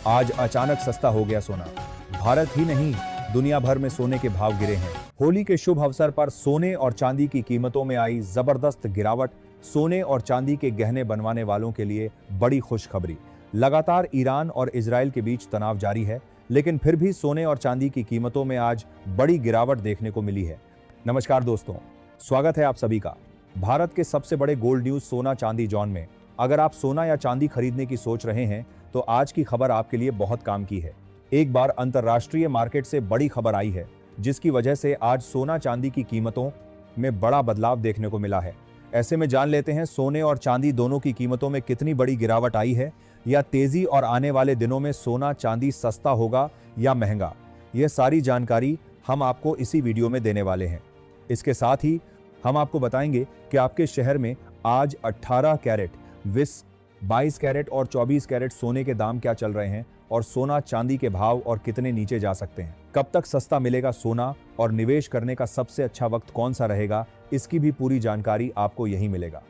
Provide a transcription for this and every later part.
आज अचानक सस्ता हो गया सोना। भारत ही नहीं, दुनिया भर में सोने के भाव गिरे हैं। होली के शुभ अवसर पर सोने और चांदी की कीमतों में आई जबरदस्त गिरावट। सोने और चांदी के गहने बनवाने वालों के लिए बड़ी खुशखबरी। लगातार ईरान और इजराइल के बीच तनाव जारी है, लेकिन फिर भी सोने और चांदी की कीमतों में आज बड़ी गिरावट देखने को मिली है। नमस्कार दोस्तों, स्वागत है आप सभी का भारत के सबसे बड़े गोल्ड न्यूज सोना चांदी जॉन में। अगर आप सोना या चांदी खरीदने की सोच रहे हैं तो आज की खबर आपके लिए बहुत काम की है। एक बार अंतर्राष्ट्रीय मार्केट से बड़ी खबर आई है, जिसकी वजह से आज सोना चांदी की कीमतों में बड़ा बदलाव देखने को मिला है। ऐसे में जान लेते हैं सोने और चांदी दोनों की कीमतों में कितनी बड़ी गिरावट आई है, या तेजी और आने वाले दिनों में सोना चांदी सस्ता होगा या महंगा। यह सारी जानकारी हम आपको इसी वीडियो में देने वाले हैं। इसके साथ ही हम आपको बताएंगे कि आपके शहर में आज 18 कैरेट, 20, 22 कैरेट और 24 कैरेट सोने के दाम क्या चल रहे हैं और सोना चांदी के भाव और कितने नीचे जा सकते हैं। कब तक सस्ता मिलेगा सोना और निवेश करने का सबसे अच्छा वक्त कौन सा रहेगा, इसकी भी पूरी जानकारी आपको यहीं मिलेगा।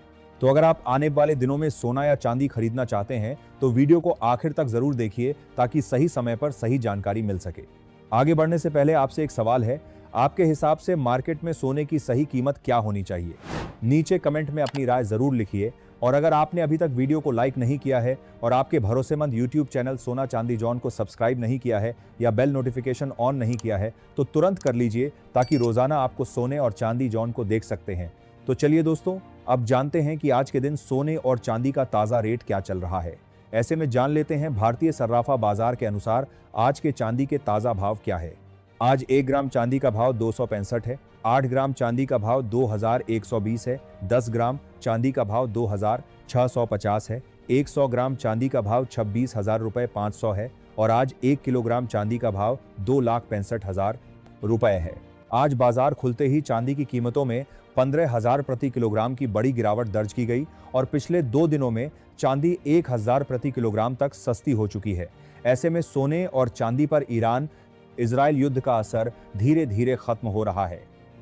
तो अगर आप आने वाले दिनों में सोना या चांदी खरीदना चाहते हैं तो वीडियो को आखिर तक जरूर देखिए, ताकि सही समय पर सही जानकारी मिल सके। आगे बढ़ने से पहले आपसे एक सवाल है, आपके हिसाब से मार्केट में सोने की सही कीमत क्या होनी चाहिए? नीचे कमेंट में अपनी राय जरूर लिखिए। और अगर आपने अभी तक वीडियो को लाइक नहीं किया है और आपके भरोसेमंद यूट्यूब चैनल सोना चांदी जॉन को सब्सक्राइब नहीं किया है या बेल नोटिफिकेशन ऑन नहीं किया है तो तुरंत कर लीजिए, ताकि रोजाना आपको सोने और चांदी जॉन को देख सकते हैं। तो चलिए दोस्तों, अब जानते हैं कि आज के दिन सोने और चांदी का ताजा रेट क्या चल रहा है। ऐसे में जान लेते हैं भारतीय सर्राफा बाजार के अनुसार आज के चांदी के ताजा भाव क्या है। आज 1 ग्राम चांदी का भाव 265 है, 8 ग्राम चांदी का भाव 2120 है, 10 ग्राम चांदी का भाव 2650 है, 100 ग्राम चांदी का भाव 26,000 रुपए 500 है और आज 1 किलोग्राम चांदी का भाव 2,65,000 रुपए है। आज बाजार खुलते ही चांदी की कीमतों में 15,000 प्रति किलोग्राम की बड़ी गिरावट दर्ज की गई और पिछले 2 दिनों में चांदी 1,000 प्रति किलोग्राम तक सस्ती हो चुकी है। ऐसे में सोने और चांदी पर ईरान इजराइल युद्ध का असर धीरे धीरे खत्म हो रहा है।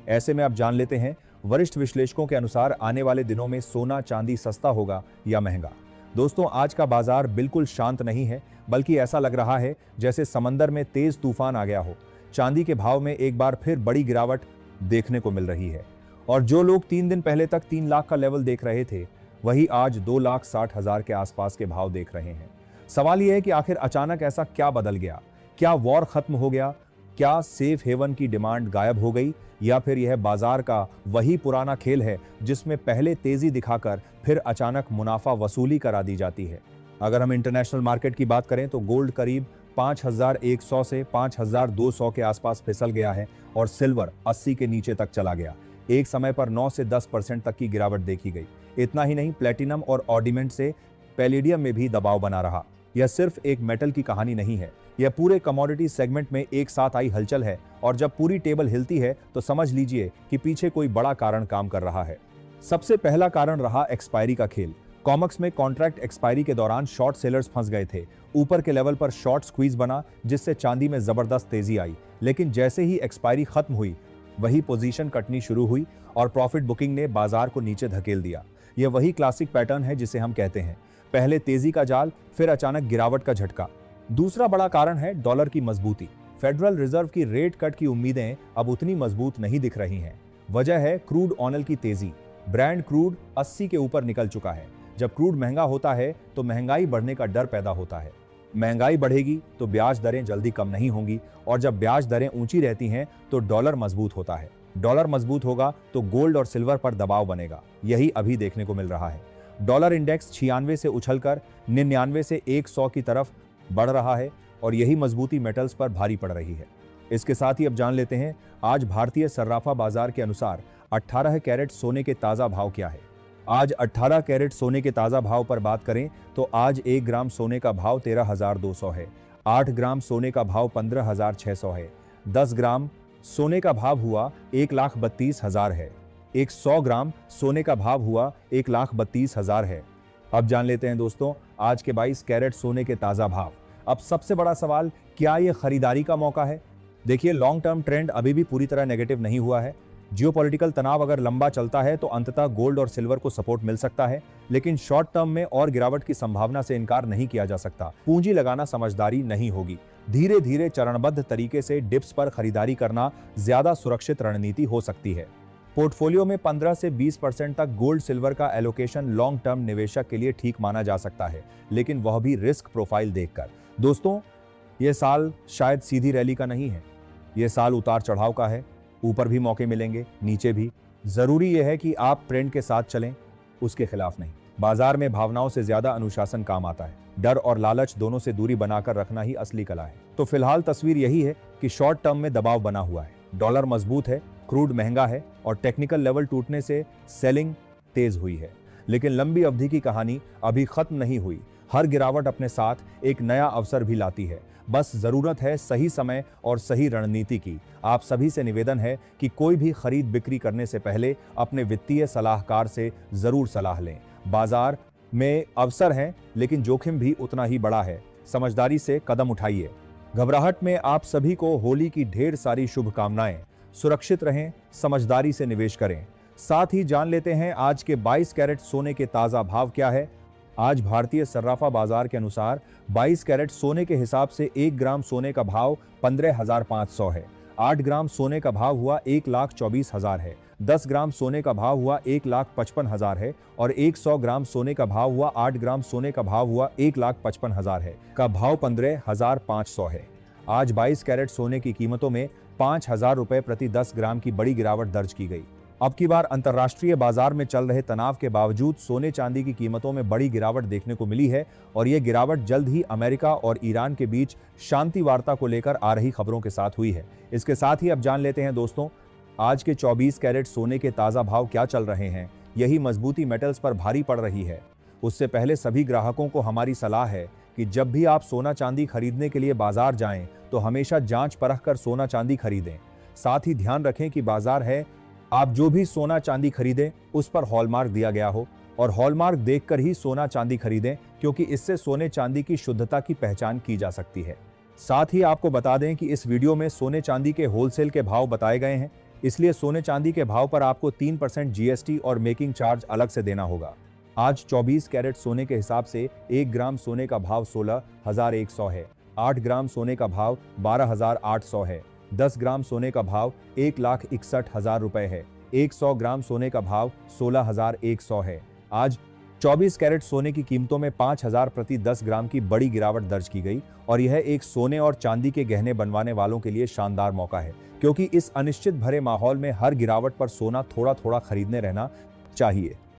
ऐसे में अब जान लेते हैं वरिष्ठ विश्लेषकों के अनुसार आने वाले दिनों में सोना चांदी सस्ता होगा या महंगा। दोस्तों, आज का बाजार बिल्कुल शांत नहीं है, बल्कि ऐसा लग रहा है जैसे समंदर में तेज तूफान आ गया हो। चांदी के भाव में एक बार फिर बड़ी गिरावट देखने को मिल रही है और जो लोग 3 दिन पहले तक 3 लाख का लेवल देख रहे थे, वही आज 2,60,000 के आसपास के भाव देख रहे हैं। सवाल यह है कि आखिर अचानक ऐसा क्या बदल गया? क्या वॉर खत्म हो गया? क्या सेफ हेवन की डिमांड गायब हो गई, या फिर यह बाजार का वही पुराना खेल है जिसमें पहले तेजी दिखाकर फिर अचानक मुनाफा वसूली करा दी जाती है? अगर हम इंटरनेशनल मार्केट की बात करें तो गोल्ड करीब 5,100 से 5,200 के आसपास फिसल गया है और सिल्वर 80 के नीचे तक चला गया। एक समय पर 9 से 10% तक की गिरावट देखी गई। इतना ही नहीं, प्लेटिनम और ऑर्डिमेंट से पैलेडियम में भी दबाव बना रहा। यह सिर्फ एक मेटल की कहानी नहीं है, यह पूरे कमोडिटी सेगमेंट में एक साथ आई हलचल है और जब पूरी टेबल हिलती है तो समझ लीजिए कि पीछे कोई बड़ा कारण काम कर रहा है। सबसे पहला कारण रहा एक्सपायरी का खेल। कॉमेक्स में कॉन्ट्रैक्ट एक्सपायरी के दौरान शॉर्ट सेलर्स फंस गए थे। ऊपर के लेवल पर शॉर्ट स्क्वीज बना, जिससे चांदी में जबरदस्त तेजी आई, लेकिन जैसे ही एक्सपायरी खत्म हुई वही पोजीशन कटनी शुरू हुई और प्रॉफिट बुकिंग ने बाजार को नीचे धकेल दिया। यह वही क्लासिक पैटर्न है जिसे हम कहते हैं पहले तेजी का जाल, फिर अचानक गिरावट का झटका। दूसरा बड़ा कारण है डॉलर की मजबूती। फेडरल रिजर्व की रेट कट की उम्मीदें अब उतनी मजबूत नहीं दिख रही हैं। वजह है क्रूड ऑयल की तेजी। ब्रांड क्रूड 80 के ऊपर निकल चुका है। जब क्रूड महंगा होता है तो महंगाई बढ़ने का डर पैदा होता है। महंगाई बढ़ेगी तो ब्याज दरें जल्दी कम नहीं होंगी और जब ब्याज दरें ऊंची रहती हैं तो डॉलर मजबूत होता है। डॉलर मजबूत होगा तो गोल्ड और सिल्वर पर दबाव बनेगा। यही अभी देखने को मिल रहा है। डॉलर इंडेक्स 96 से उछलकर 99 से 100 की तरफ बढ़ रहा है और यही मजबूती मेटल्स पर भारी पड़ रही है। इसके साथ ही अब जान लेते हैं आज भारतीय सर्राफा बाजार के अनुसार 18 कैरेट सोने के ताजा भाव क्या है। आज 18 कैरेट सोने के ताजा भाव पर बात करें तो आज 1 ग्राम सोने का भाव 13,200 है, 8 ग्राम सोने का भाव 15,600 है, 10 ग्राम सोने का भाव हुआ 1,32,000 है, 100 ग्राम सोने का भाव हुआ 1,32,000 है। अब जान लेते हैं दोस्तों आज के 22 कैरेट सोने के ताजा भाव। अब सबसे बड़ा सवाल, क्या यह खरीदारी का मौका है? देखिए, लॉन्ग टर्म ट्रेंड अभी भी पूरी तरह नेगेटिव नहीं हुआ है। जियोपॉलिटिकल तनाव अगर लंबा चलता है तो अंततः गोल्ड और सिल्वर को सपोर्ट मिल सकता है, लेकिन शॉर्ट टर्म में और गिरावट की संभावना से इनकार नहीं किया जा सकता। पूंजी लगाना समझदारी नहीं होगी। धीरे धीरे चरणबद्ध तरीके से डिप्स पर खरीदारी करना ज्यादा सुरक्षित रणनीति हो सकती है। पोर्टफोलियो में 15 से 20% तक गोल्ड सिल्वर का एलोकेशन लॉन्ग टर्म निवेशक के लिए ठीक माना जा सकता है, लेकिन वह भी रिस्क प्रोफाइल देखकर। दोस्तों, यह साल शायद सीधी रैली का नहीं है, यह साल उतार चढ़ाव का है। ऊपर भी मौके मिलेंगे, नीचे भी। जरूरी यह है कि आप ट्रेंड के साथ चलें, उसके खिलाफ नहीं। बाजार में भावनाओं से ज्यादा अनुशासन काम आता है। डर और लालच दोनों से दूरी बनाकर रखना ही असली कला है। तो फिलहाल तस्वीर यही है कि शॉर्ट टर्म में दबाव बना हुआ है, डॉलर मजबूत है, क्रूड महंगा है और टेक्निकल लेवल टूटने से सेलिंग तेज हुई है। लेकिन लंबी अवधि की कहानी अभी खत्म नहीं हुई। हर गिरावट अपने साथ एक नया अवसर भी लाती है। बस जरूरत है सही समय और सही रणनीति की। आप सभी से निवेदन है कि कोई भी खरीद बिक्री करने से पहले अपने वित्तीय सलाहकार से जरूर सलाह लें। बाजार में अवसर हैं, लेकिन जोखिम भी उतना ही बड़ा है। समझदारी से कदम उठाइए। घबराहट में आप सभी को होली की ढेर सारी शुभकामनाएं। सुरक्षित रहें, समझदारी से निवेश करें। साथ ही जान लेते हैं आज के 22 कैरेट सोने के ताजा भाव क्या है। आज भारतीय सर्राफा बाजार के अनुसार 22 कैरेट सोने के हिसाब से 1 ग्राम सोने का भाव 15,500 है। 8 ग्राम सोने का भाव हुआ 1,24,000 है। 10 ग्राम सोने का भाव हुआ 1,55,000 है और 100 ग्राम सोने का भाव हुआ 8 ग्राम सोने का भाव हुआ 1,55,000 है का भाव 15,500 है। आज 22 कैरेट सोने की कीमतों में 5,000 रुपए प्रति 10 ग्राम की बड़ी गिरावट दर्ज की गई। अब की बार अंतर्राष्ट्रीय बाजार में चल रहे तनाव के बावजूद सोने चांदी की कीमतों में बड़ी गिरावट देखने को मिली है और यह गिरावट जल्द ही अमेरिका और ईरान के बीच शांति वार्ता को लेकर आ रही खबरों के साथ हुई है। इसके साथ ही अब जान लेते हैं दोस्तों, आज के 24 कैरेट सोने के ताजा भाव क्या चल रहे हैं। यही मजबूती मेटल्स पर भारी पड़ रही है। उससे पहले सभी ग्राहकों को हमारी सलाह है कि जब भी आप सोना चांदी खरीदने के लिए बाजार जाएं तो हमेशा जांच परख कर सोना चांदी खरीदें। साथ ही ध्यान रखें कि बाजार है, आप जो भी सोना चांदी खरीदें उस पर हॉलमार्क दिया गया हो और हॉलमार्क देखकर ही सोना चांदी खरीदें, क्योंकि इससे सोने चांदी की शुद्धता की पहचान की जा सकती है। साथ ही आपको बता दें कि इस वीडियो में सोने चांदी के होलसेल के भाव बताए गए हैं, इसलिए सोने चांदी के भाव पर आपको 3% जीएसटी और मेकिंग चार्ज अलग से देना होगा। आज 24 कैरेट सोने के हिसाब से 1 ग्राम सोने का भाव 16,100 है। 8 ग्राम सोने का भाव 12,800 है। 10 ग्राम सोने का भाव 1,61,000 रुपए है। 100 ग्राम सोने का भाव 16,100 है। आज 24 कैरेट सोने की कीमतों में 5,000 प्रति 10 ग्राम की बड़ी गिरावट दर्ज की गई और यह एक सोने और चांदी के गहने बनवाने वालों के लिए शानदार मौका है, क्योंकि इस अनिश्चित भरे माहौल में हर गिरावट पर सोना थोड़ा थोड़ा खरीदने रहना चाहिए।